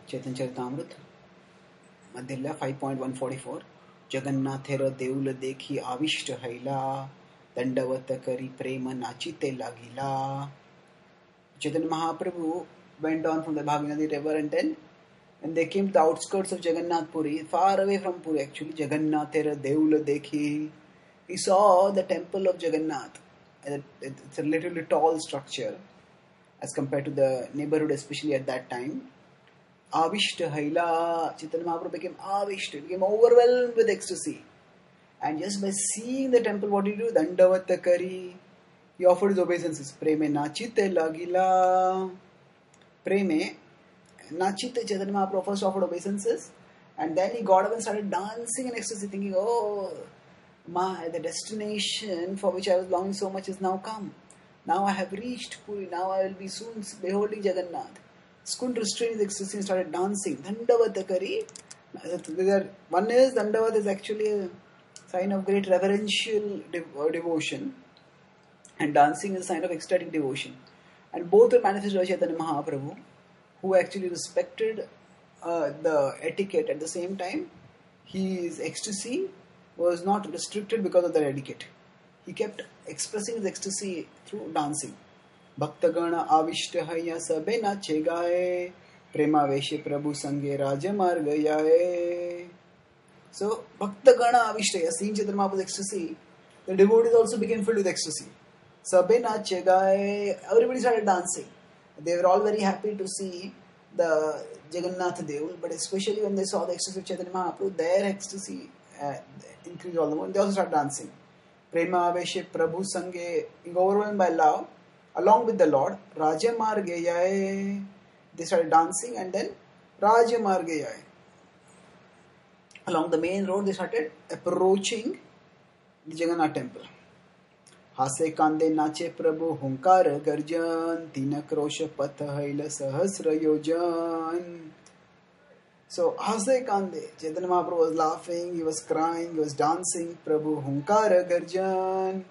Chaitanya Charitamrita, Madhya 5.144. Jagannather Deul dekhi avisht haila, Dandavat kari prema nachite lagila. Chaitanya Mahaprabhu went on from the Bhagirathi river, and then when they came to the outskirts of Jagannath Puri, far away from Puri actually, Jagannather Deul dekhi, he saw the temple of Jagannath. It's a little tall structure as compared to the neighborhood, especially at that time. Avishta Haila, Chaitanya Mahaprabhu became Avishta, became overwhelmed with ecstasy. And just by seeing the temple, what did he do? Dandavata Kari. He offered his obeisances. Preme Nachite Lagila. Preme Nachite, Chaitanya Mahaprabhu first offered obeisances. And then he got up and started dancing in ecstasy, thinking, oh, the destination for which I was longing so much is now come. Now I have reached Puri. Now I will be soon beholding Jagannath. He couldn't restrain his ecstasy and started dancing. Dandavata Kari. One is, Dandavat is actually a sign of great reverential devotion. And dancing is a sign of ecstatic devotion. And both were manifested by Chaitanya Mahaprabhu, who actually respected the etiquette. At the same time, his ecstasy was not restricted because of that etiquette. He kept expressing his ecstasy through dancing. Bhaktagana avishtahaya sabe nache gaye, prema veshe prabhu sange raja marga yaye. So, Bhaktagana avishtahaya, seeing Chaitanya Mahaprabhu's ecstasy, the devotees also became filled with ecstasy. Sabe nache gaye, everybody started dancing. They were all very happy to see the Jagannath Dev, but especially when they saw the ecstasy of Chaitanya Mahaprabhu, their ecstasy increased all the more. They also started dancing. Prema Veshe Prabhu Sange, overwhelmed by love, along with the Lord, Raja Margeyaye. They started dancing, and then Raja Margeyaye. Along the main road, they started approaching the Jagannath temple. Hase Kande Nache Prabhu Hunkar Garjan, Tina Krosha Patha Haila Sahasra Yojan. So, Hase Kande, Chaitanya Mahaprabhu was laughing, he was crying, he was dancing. Prabhu Hunkara Garjan.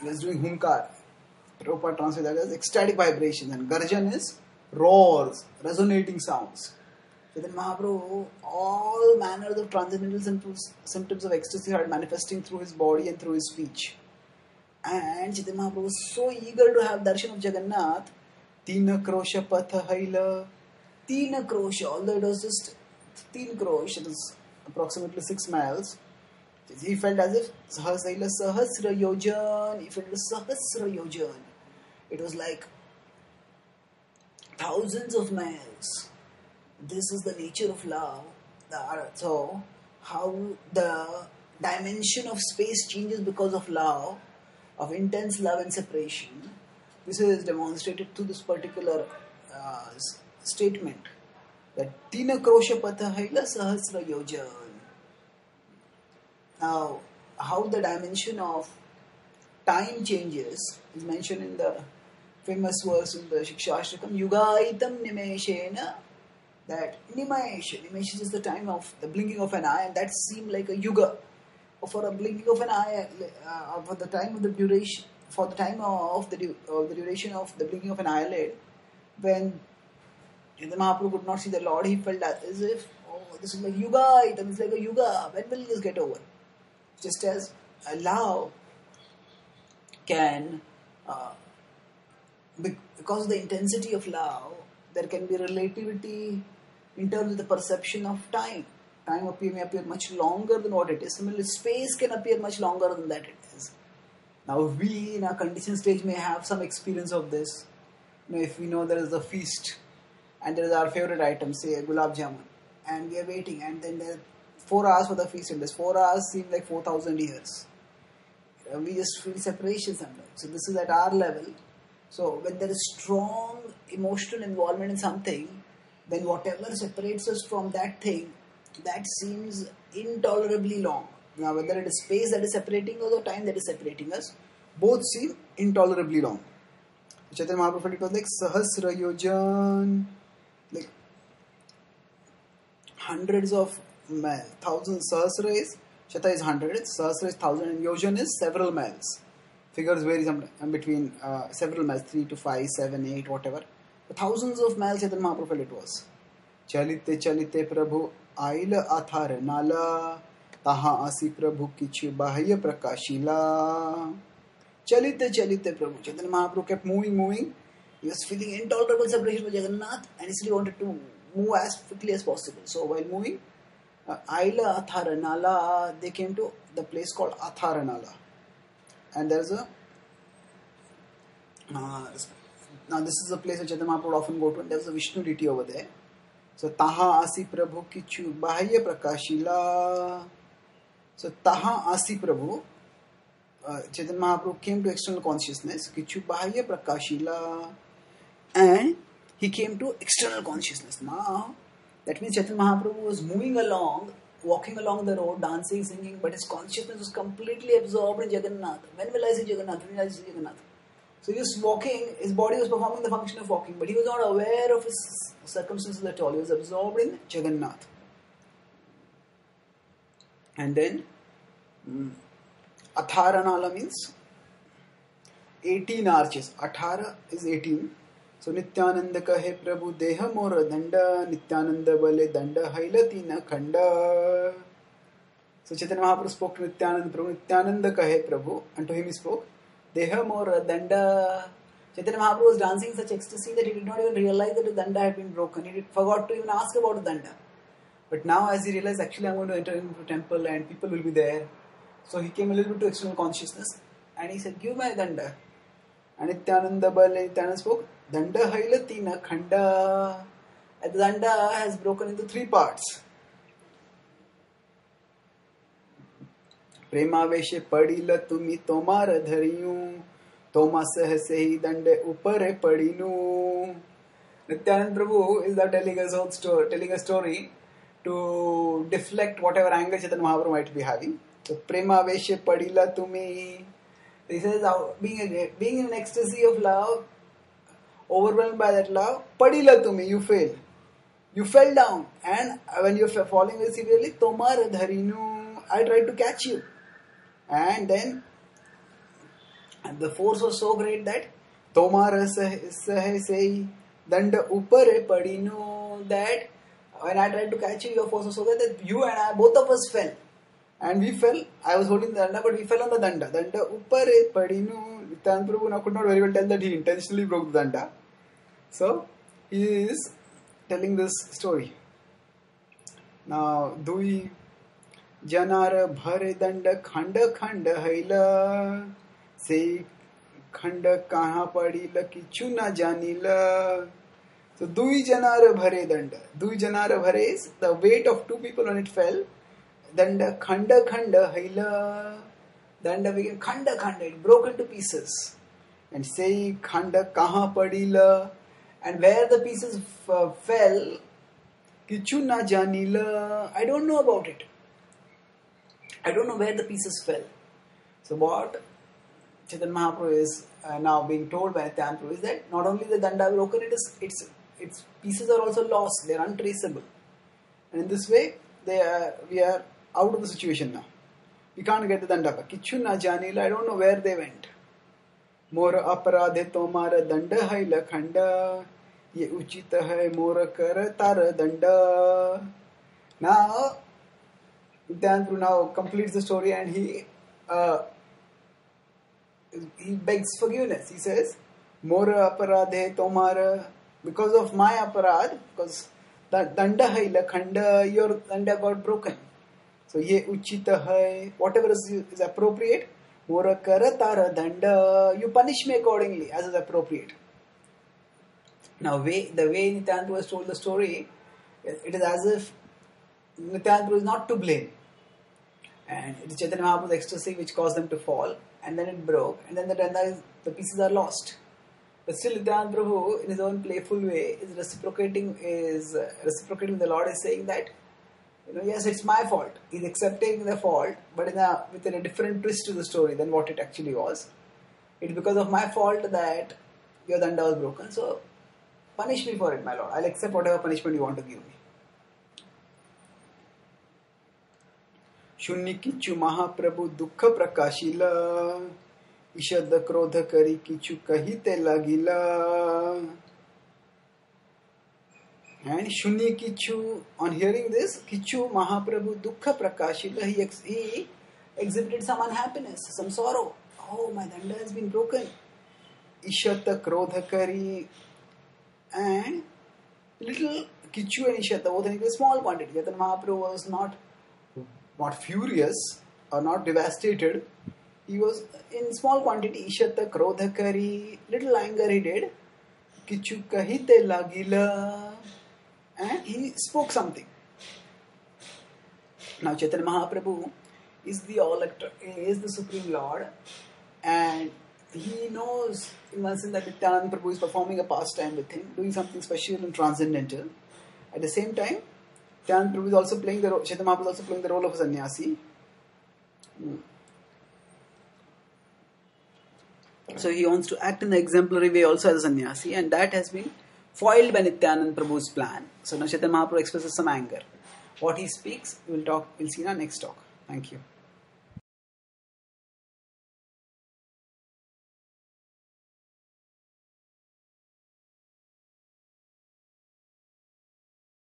He was doing Hunkar. Prabhupada translated that as ecstatic vibrations, and Garjan is roars, resonating sounds. Chaitanya Mahaprabhu, all manners of transcendental symptoms of ecstasy started manifesting through his body and through his speech. And Chaitanya Mahaprabhu was so eager to have darshan of Jagannath. Tina Krosha Patha Haila. Tina Krosha, although it was just Teen Krosh, it was approximately 6 miles. He felt as if Sahasra Yojan. He felt Sahasra Yojan. It was like thousands of miles. This is the nature of love. So, how the dimension of space changes because of love, of intense love and separation. This is demonstrated through this particular statement, that Tina Krosha Patha Haila Sahasra Yojan. Now, how the dimension of time changes is mentioned in the famous verse in the Shikshashtakam, Yugaitam Nimeshena, that Nimesha is the time of the blinking of an eye, and that seemed like a yuga. For a blinking of an eye, for the time of the duration, for the time of the duration of the blinking of an eyelid, when the Mahaprabhu could not see the Lord, he felt as if, oh, this is like yuga, it's like a yuga, when will this get over? Just as love can, because of the intensity of love, there can be relativity in terms of the perception of time. Time may appear much longer than what it is. Similarly, space can appear much longer than that it is. Now, we in our conditioned stage may have some experience of this. If we know there is a feast, and there is our favorite item, say gulab jamun, and we are waiting, and then there are 4 hours for the feast, and this 4 hours seem like 4,000 years. We just feel separation sometimes. So this is at our level. So when there is strong emotional involvement in something, then whatever separates us from that thing, that seems intolerably long. Now whether it is space that is separating us or time that is separating us, both seem intolerably long. Chaitanya Mahaprabhu, it was like Sahasra Yojan, like hundreds of miles, thousands. Sahasra is, Shata is 100, Sahasra is 1,000, and Yojan is several miles. Figures vary between several miles, 3 to 5, 7, 8, whatever. But thousands of miles Chaitanya Mahaprabhu felt it was. चलिते चलिते प्रभु आइल आथार नाला ताहा आसी प्रभु किछु बाह्य प्रकाशिला. Chalite Chalite Prabhu. Chaitanya Mahaprabhu kept moving. He was feeling intolerable separation with Jagannath and he still wanted to move as quickly as possible. So while moving, Aila Atharanala, they came to the place called Atharanala. And there's a now this is a place which Chaitanya Mahaprabhu often go to, and there's a Vishnu deity over there. So Taha Asi Prabhu Kichu Bahya Prakashila. So Taha Asi Prabhu, Chaitanya Mahaprabhu came to external consciousness, Kichu Bahya Prakashila, and he came to external consciousness. Now, that means Chaitanya Mahaprabhu was moving along, walking along the road, dancing, singing, but his consciousness was completely absorbed in Jagannath. When will I see Jagannath? When will I see Jagannath? So he was walking, his body was performing the function of walking, but he was not aware of his circumstances at all. He was absorbed in Jagannath. And then, Atharanala means 18 arches. Athara is 18. So Nityananda kahe Prabhu deha mora danda, Nityananda bale danda hailatina khanda. So Chaitanya Mahaprabhu spoke to Nityananda Prabhu. Nityananda kahe Prabhu, and to him he spoke, deha mora danda. Chaitanya Mahaprabhu was dancing in such ecstasy that he did not even realize that the danda had been broken. He forgot to even ask about the danda. But now as he realized, actually I'm going to enter into a temple and people will be there. So he came a little bit to external consciousness and he said, give my danda. And Nityananda Nityananda spoke, danda hailatina khanda. And the danda has broken into 3 parts. Prema veshe padila tumi tomara dhariyu, toma sahasehi dande upare padinu. Nityananda Prabhu is now telling a story to deflect whatever anger Chaitanya Mahaprabhu might be having. So prema veshe padila tumi. He says, being in an ecstasy of love, overwhelmed by that love, padila tumi, you fail. You fell down. And when you're falling very severely, tomar dharinu, I tried to catch you. And then the force was so great that tomar sahe danda upare padinu, that when I tried to catch you, your force was so great that you and I, both of us fell. And we fell. I was holding the danda, but we fell on the danda. Danda uppare padinu. Nityananda Prabhu now could not very well tell that he intentionally broke the danda. So he is telling this story. Now, dui janara bhare danda khanda khanda haila, se khanda kaha padila kichu na janila. So dui janara bhare danda. Dui janara bhare is the weight of 2 people when it fell. Danda khanda khanda haila. Danda became khanda khanda. It broke into pieces. And say khanda kaha padila. And where the pieces fell, kichu na janila. I don't know about it. I don't know where the pieces fell. So what Chaitanya Mahaprabhu is now being told by Nityananda Prabhu is that not only the danda broken, its pieces are also lost. They are untraceable. And in this way, we are out of the situation now. We can't get the danda back. Kichu na janila, I don't know where they went. Mora aparadhe tomara danda haila khanda, ye uchita hai mora kara tara danda. Now, Nityananda now completes the story and he begs forgiveness. He says, Mora aparadhe tomara, because of my aparad, because the danda haila khanda, your danda got broken. So ye uchita hai, whatever is appropriate, mora kara tara danda, you punish me accordingly as is appropriate. Now the way Nityananda has told the story, it is as if Nityananda is not to blame. And it is Chaitanya Mahaprabhu's ecstasy which caused them to fall, and then it broke, and then the pieces are lost. But still Nityananda Prabhu, in his own playful way, is reciprocating with the Lord, is saying that, yes, it's my fault. He's accepting the fault, but with a different twist to the story than what it actually was. It's because of my fault that your danda was broken. So, punish me for it, my Lord. I'll accept whatever punishment you want to give me. Shunni kichu Mahaprabhu dukkha prakashila, ishadda krodha kari kichu kahite lagila. And Shuni Kichu, on hearing this, Kichu Mahaprabhu Dukkha Prakashita, he exhibited some unhappiness, some sorrow. Oh, my danda has been broken. Ishata Krodhakari, and little Kichu and Ishata, both in a small quantity. Chaitanya Mahaprabhu was not furious or not devastated. He was in small quantity. Ishata Krodhakari, little anger he did. Kichu Kahite Lagila, and he spoke something. Now Chaitanya Mahaprabhu is the all-actor, he is the Supreme Lord, and he knows in one sense that Nityananda Prabhu is performing a pastime with him, doing something special and transcendental. At the same time, Nityananda Prabhu is also playing the role, Chaitanya Mahaprabhu is also playing the role of a sannyasi. So he wants to act in the exemplary way also as a sannyasi, and that has been foiled by Nityananda Prabhu's plan. So now Chaitanya Mahaprabhu expresses some anger. What he speaks, we'll see in our next talk. Thank you.